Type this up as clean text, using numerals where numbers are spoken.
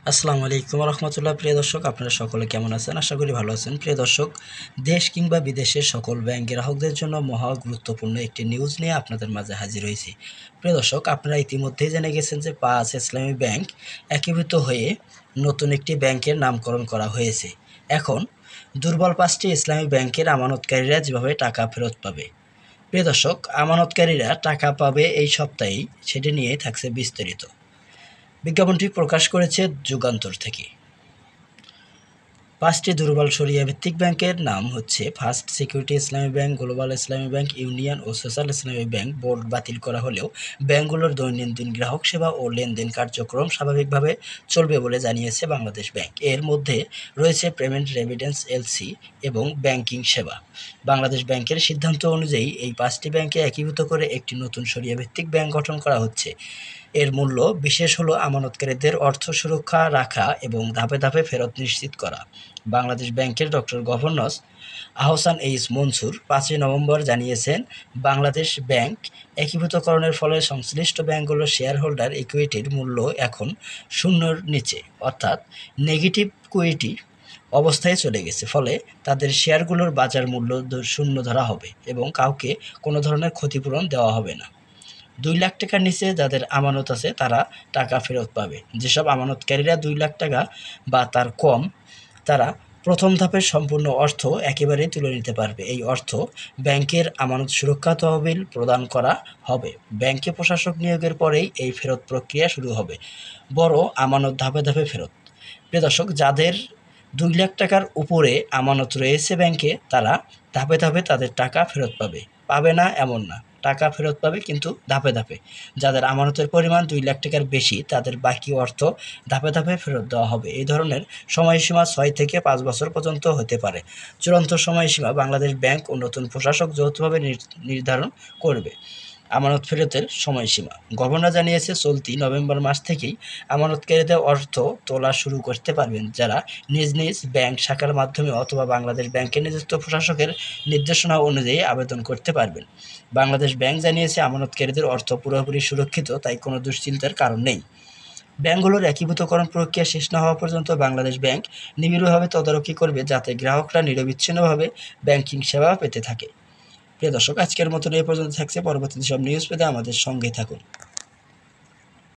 আসসালামু আলাইকুম রহমতুল্লাহ। প্রিয় দর্শক, আপনারা সকলে কেমন আছেন? আশা করি ভালো আছেন। প্রিয় দর্শক, দেশ কিংবা বিদেশের সকল ব্যাংক গ্রাহকদের জন্য মহা গুরুত্বপূর্ণ একটি নিউজ নিয়ে আপনাদের মাঝে হাজির হয়েছি। প্রিয় দর্শক, আপনারা ইতিমধ্যেই জেনে গেছেন যে ৫ ইসলামী ব্যাংক একীভূত হয়ে নতুন একটি ব্যাংকের নামকরণ করা হয়েছে। এখন দুর্বল ৫টি ইসলামী ব্যাংকের আমানতকারীরা যেভাবে টাকা ফেরত পাবে। প্রিয় দর্শক, আমানতকারীরা টাকা পাবে এই সপ্তাহেই, সেটি নিয়ে থাকছে বিস্তারিত। বিজ্ঞাপনটি প্রকাশ করেছে যুগান্তর থেকে। ৫টি দুর্বল শরিয়া ভিত্তিক ব্যাংকের নাম হচ্ছে: ফার্স্ট সিকিউরিটি ইসলামী ব্যাংক, গ্লোবাল ইসলামী ব্যাংক, ইউনিয়ন ও সোশ্যাল ইসলামী ব্যাংক। বোর্ড বাতিল করা হলেও ব্যাংকগুলোর দৈনন্দিন গ্রাহক সেবা ও লেনদেন কার্যক্রম স্বাভাবিকভাবে চলবে বলে জানিয়েছে বাংলাদেশ ব্যাংক। এর মধ্যে রয়েছে পেমেন্ট, রেমিটেন্স, এলসি এবং ব্যাংকিং সেবা। বাংলাদেশ ব্যাংকের সিদ্ধান্ত অনুযায়ী এই ৫টি ব্যাংকে একীভূত করে একটি নতুন শরিয়া ভিত্তিক ব্যাংক গঠন করা হচ্ছে। এর মূল্য বিশেষ হলো আমানতকারীদের অর্থ সুরক্ষা রাখা এবং ধাপে ধাপে ফেরত নিশ্চিত করা। বাংলাদেশ ব্যাংকের গভর্নর আহসান এইচ মনসুর ৫ই নভেম্বর জানিয়েছেন, বাংলাদেশ ব্যাংক একীভূতকরণের ফলে সংশ্লিষ্ট ব্যাংকগুলোর শেয়ার হোল্ডার ইকুইটির মূল্য এখন শূন্যর নিচে, অর্থাৎ নেগেটিভ ইকুইটি অবস্থায় চলে গেছে। ফলে তাদের শেয়ারগুলোর বাজার মূল্য শূন্য ধরা হবে এবং কাউকে কোনো ধরনের ক্ষতিপূরণ দেওয়া হবে না। ২ লাখ টাকার নিচে যাদের আমানত আছে তারা টাকা ফেরত পাবে। যেসব আমানতকারীরা ২ লাখ টাকা বা তার কম, তারা প্রথম ধাপের সম্পূর্ণ অর্থ একেবারেই তুলে নিতে পারবে। এই অর্থ ব্যাংকের আমানত সুরক্ষা তহবিল প্রদান করা হবে। ব্যাংকে প্রশাসক নিয়োগের পরেই এই ফেরত প্রক্রিয়া শুরু হবে। বড় আমানত ধাপে ধাপে ফেরত। প্রিয় দর্শক, যাদের ২ লাখ টাকার উপরে আমানত রয়েছে ব্যাংকে, তারা ধাপে ধাপে তাদের টাকা ফেরত পাবে। পাবে না এমন না, টাকা ফেরত পাবে, কিন্তু ধাপে ধাপে। যাদের আমানতের পরিমাণ ২ লাখ টাকার বেশি, তাদের বাকি অর্থ ধাপে ধাপে ফেরত দেওয়া হবে। এই ধরনের সময়সীমা ৬ থেকে ৫ বছর পর্যন্ত হতে পারে। চূড়ান্ত সময়সীমা বাংলাদেশ ব্যাংক ও নতুন প্রশাসক যৌথভাবে নির্ধারণ করবে। আমানত ফেরতের সময়সীমা গভর্নর জানিয়েছে, চলতি নভেম্বর মাস থেকেই আমানতকারীদের অর্থ তোলা শুরু করতে পারবেন যারা নিজ নিজ ব্যাংক শাখার মাধ্যমে অথবা বাংলাদেশ ব্যাংকের নিযুক্ত প্রশাসকের নির্দেশনা অনুযায়ী আবেদন করতে পারবেন। বাংলাদেশ ব্যাংক জানিয়েছে, আমানতকারীদের অর্থ পুরোপুরি সুরক্ষিত, তাই কোনো দুশ্চিন্তার কারণ নেই। ব্যাংকগুলোর একীভূতকরণ প্রক্রিয়া শেষ না হওয়া পর্যন্ত বাংলাদেশ ব্যাংক নিবিড়ভাবে তদারকি করবে, যাতে গ্রাহকরা নিরবিচ্ছিন্নভাবে ব্যাংকিং সেবা পেতে থাকে। প্রিয় দর্শক, আজকের মতন এই পর্যন্ত থাকছে। পরবর্তীতে সব নিউজ পেতে আমাদের সঙ্গেই থাকুন।